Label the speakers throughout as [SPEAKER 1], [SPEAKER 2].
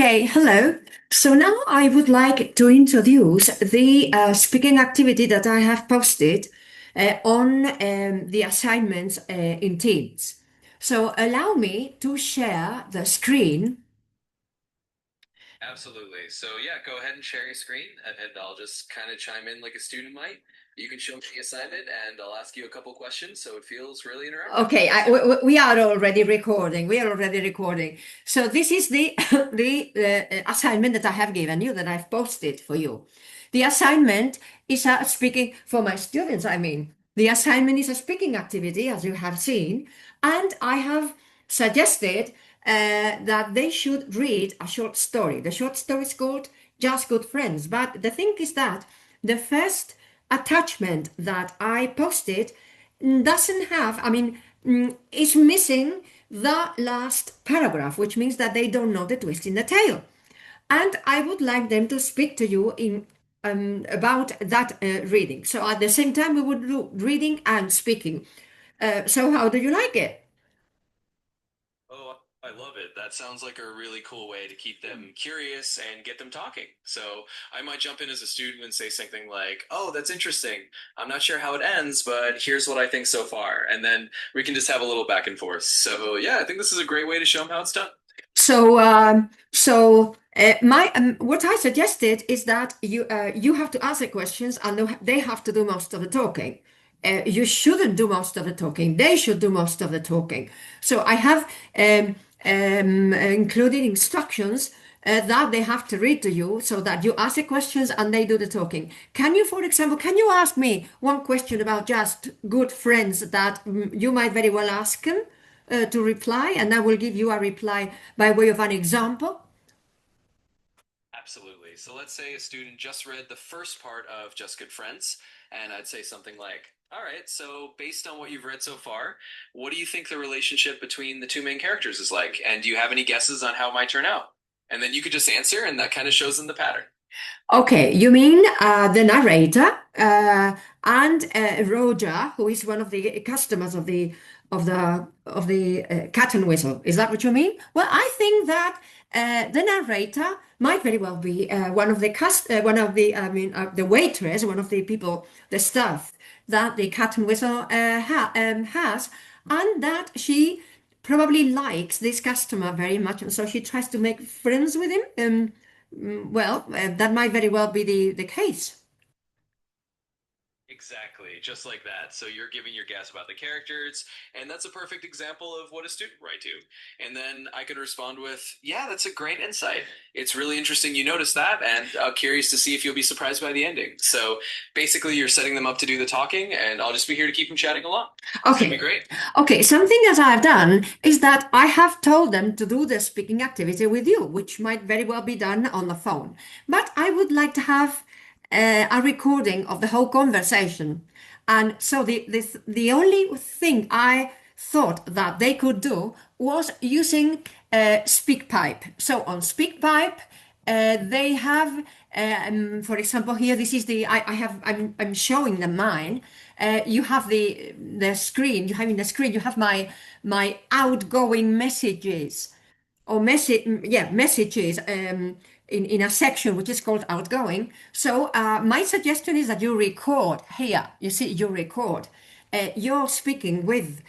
[SPEAKER 1] Okay, hello. So now I would like to introduce the speaking activity that I have posted on the assignments in Teams. So allow me to share the screen.
[SPEAKER 2] Absolutely. So yeah, go ahead and share your screen, and I'll just kind of chime in like a student might. You can show me the assignment, and I'll ask you a couple questions, so it feels really interactive.
[SPEAKER 1] Okay,
[SPEAKER 2] Let's do it.
[SPEAKER 1] we are already recording. We are already recording. So this is the the assignment that I have given you that I've posted for you. The assignment is speaking for my students. I mean, the assignment is a speaking activity, as you have seen, and I have suggested that they should read a short story. The short story is called "Just Good Friends." But the thing is that the first attachment that I posted doesn't have, is missing the last paragraph, which means that they don't know the twist in the tail. And I would like them to speak to you in about that reading. So at the same time, we would do reading and speaking. So how do you like it?
[SPEAKER 2] Oh, I love it. That sounds like a really cool way to keep them curious and get them talking. So I might jump in as a student and say something like, "Oh, that's interesting. I'm not sure how it ends, but here's what I think so far." And then we can just have a little back and forth. So yeah, I think this is a great way to show them how it's done.
[SPEAKER 1] My what I suggested is that you have to ask the questions and they have to do most of the talking. You shouldn't do most of the talking. They should do most of the talking. So I have included instructions that they have to read to you so that you ask the questions and they do the talking. Can you, for example, can you ask me one question about just good friends that you might very well ask them? To reply, and I will give you a reply by way of an example.
[SPEAKER 2] Absolutely. So let's say a student just read the first part of Just Good Friends, and I'd say something like, "All right, so based on what you've read so far, what do you think the relationship between the two main characters is like? And do you have any guesses on how it might turn out?" And then you could just answer, and that kind of shows them the pattern.
[SPEAKER 1] Okay, you mean the narrator and Roger, who is one of the customers of the Cat and Whistle. Is that what you mean? Well, I think that the narrator might very well be one of the the waitress, one of the people, the staff that the Cat and Whistle has, and that she probably likes this customer very much, and so she tries to make friends with him. That might very well be the case.
[SPEAKER 2] Exactly, just like that. So you're giving your guess about the characters, and that's a perfect example of what a student might do. And then I could respond with, "Yeah, that's a great insight. It's really interesting you noticed that, and I'm curious to see if you'll be surprised by the ending." So basically, you're setting them up to do the talking, and I'll just be here to keep them chatting along. It's gonna be
[SPEAKER 1] Okay.
[SPEAKER 2] great.
[SPEAKER 1] Okay, something that I've done is that I have told them to do the speaking activity with you, which might very well be done on the phone. But I would like to have a recording of the whole conversation. And so the only thing I thought that they could do was using SpeakPipe. So on SpeakPipe, they have, for example, here this is I'm showing them mine. You have the screen. You have in the screen. You have my outgoing messages or messages in a section which is called outgoing. So my suggestion is that you record here. You see, you record. You're speaking with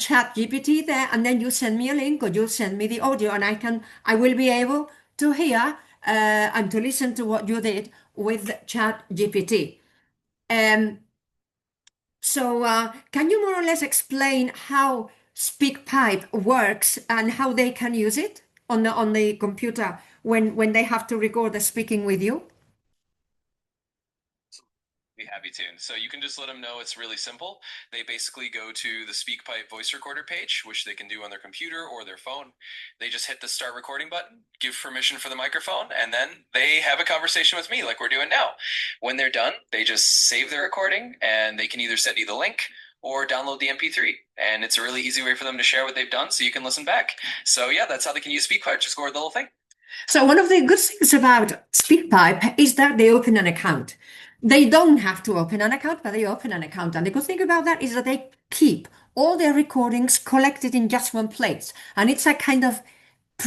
[SPEAKER 1] Chat GPT there, and then you send me a link or you send me the audio, and I will be able to hear and to listen to what you did with Chat GPT. Um, can you more or less explain how SpeakPipe works and how they can use it on the computer when they have to record the speaking with you?
[SPEAKER 2] Be happy to. So you can just let them know it's really simple. They basically go to the SpeakPipe voice recorder page, which they can do on their computer or their phone. They just hit the start recording button, give permission for the microphone, and then they have a conversation with me like we're doing now. When they're done, they just save their recording and they can either send you the link or download the MP3. And it's a really easy way for them to share what they've done so you can listen back. So yeah, that's how they can use SpeakPipe to score the whole thing.
[SPEAKER 1] So one of the good things about SpeakPipe is that they open an account. They don't have to open an account, but they open an account. And the good thing about that is that they keep all their recordings collected in just one place. And it's a kind of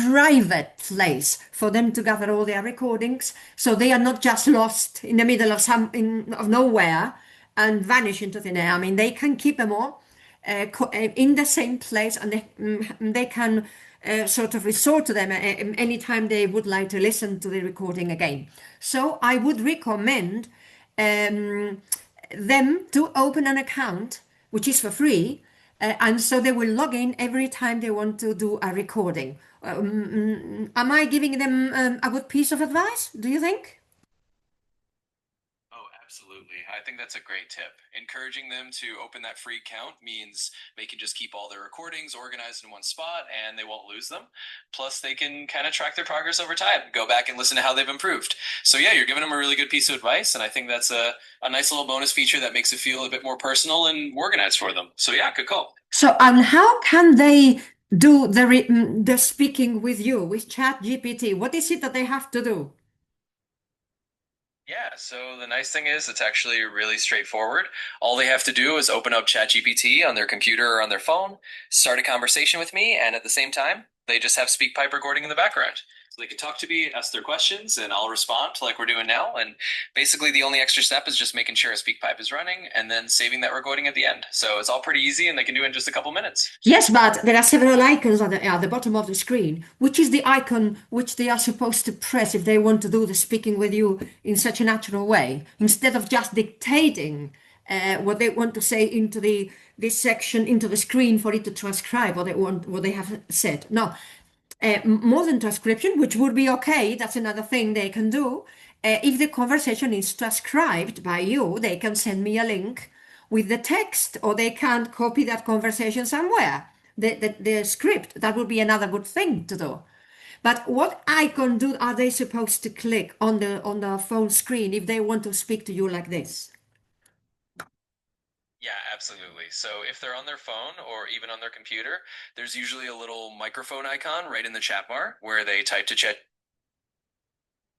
[SPEAKER 1] private place for them to gather all their recordings, so they are not just lost in the middle of of nowhere and vanish into thin air. I mean, they can keep them all in the same place, and they can sort of resort to them anytime they would like to listen to the recording again. So I would recommend um, them to open an account, which is for free, and so they will log in every time they want to do a recording. Am I giving them a good piece of advice, do you think?
[SPEAKER 2] Oh, absolutely. I think that's a great tip. Encouraging them to open that free account means they can just keep all their recordings organized in one spot and they won't lose them. Plus, they can kind of track their progress over time, go back and listen to how they've improved. So, yeah, you're giving them a really good piece of advice. And I think that's a nice little bonus feature that makes it feel a bit more personal and organized for them. So, yeah, good call.
[SPEAKER 1] So, and how can they do the speaking with you with Chat GPT? What is it that they have to do?
[SPEAKER 2] Yeah, so the nice thing is it's actually really straightforward. All they have to do is open up ChatGPT on their computer or on their phone, start a conversation with me, and at the same time, they just have SpeakPipe recording in the background. So they can talk to me, ask their questions, and I'll respond like we're doing now. And basically, the only extra step is just making sure a SpeakPipe is running and then saving that recording at the end. So it's all pretty easy, and they can do it in just a couple minutes.
[SPEAKER 1] Yes, but there are several icons at the bottom of the screen. Which is the icon which they are supposed to press if they want to do the speaking with you in such a natural way, instead of just dictating what they want to say into this section into the screen for it to transcribe what they have said. No, more than transcription, which would be okay. That's another thing they can do. If the conversation is transcribed by you, they can send me a link with the text, or they can copy that conversation somewhere. The script, that would be another good thing to do. But what icon are they supposed to click on the phone screen if they want to speak to you like this?
[SPEAKER 2] Yeah, absolutely. So if they're on their phone or even on their computer, there's usually a little microphone icon right in the chat bar where they type to chat.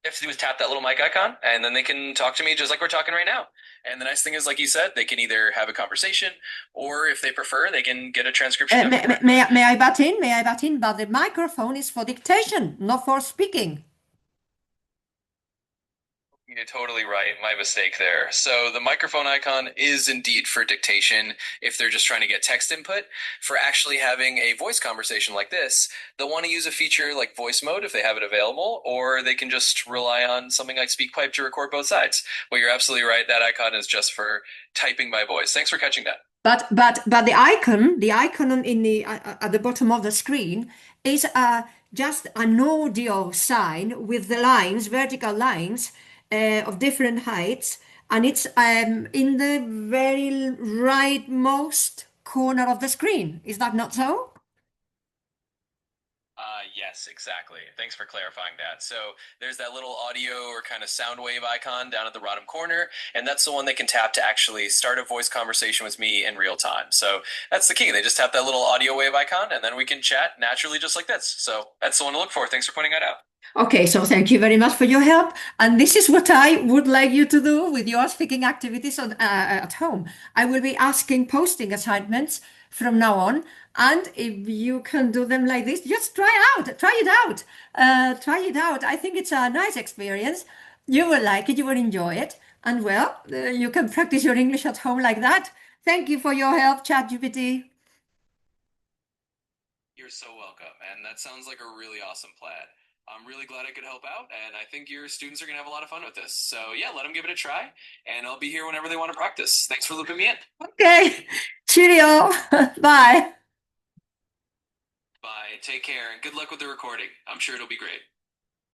[SPEAKER 2] They have to do is tap that little mic icon, and then they can talk to me just like we're talking right now. And the nice thing is, like you said, they can either have a conversation, or if they prefer, they can get a transcription afterward.
[SPEAKER 1] May I butt in? May I butt in? But the microphone is for dictation, not for speaking.
[SPEAKER 2] You're totally right. My mistake there. So the microphone icon is indeed for dictation if they're just trying to get text input. For actually having a voice conversation like this, they'll want to use a feature like voice mode if they have it available, or they can just rely on something like SpeakPipe to record both sides. But you're absolutely right. That icon is just for typing by voice. Thanks for catching that.
[SPEAKER 1] But the icon in the at the bottom of the screen is just an audio sign with the lines, vertical lines of different heights, and it's in the very rightmost corner of the screen. Is that not so?
[SPEAKER 2] Yes, exactly. Thanks for clarifying that. So there's that little audio or kind of sound wave icon down at the bottom corner, and that's the one they can tap to actually start a voice conversation with me in real time. So that's the key. They just tap that little audio wave icon, and then we can chat naturally just like this. So that's the one to look for. Thanks for pointing that out.
[SPEAKER 1] Okay, so thank you very much for your help. And this is what I would like you to do with your speaking activities at home. I will be asking posting assignments from now on. And if you can do them like this, just try it out. Try it out. I think it's a nice experience. You will like it, you will enjoy it. And well, you can practice your English at home like that. Thank you for your help, ChatGPT.
[SPEAKER 2] You're so welcome, and that sounds like a really awesome plan. I'm really glad I could help out, and I think your students are going to have a lot of fun with this. So, yeah, let them give it a try, and I'll be here whenever they want to practice. Thanks for looping me in.
[SPEAKER 1] Okay, cheerio. Bye.
[SPEAKER 2] Bye. Take care, and good luck with the recording. I'm sure it'll be great.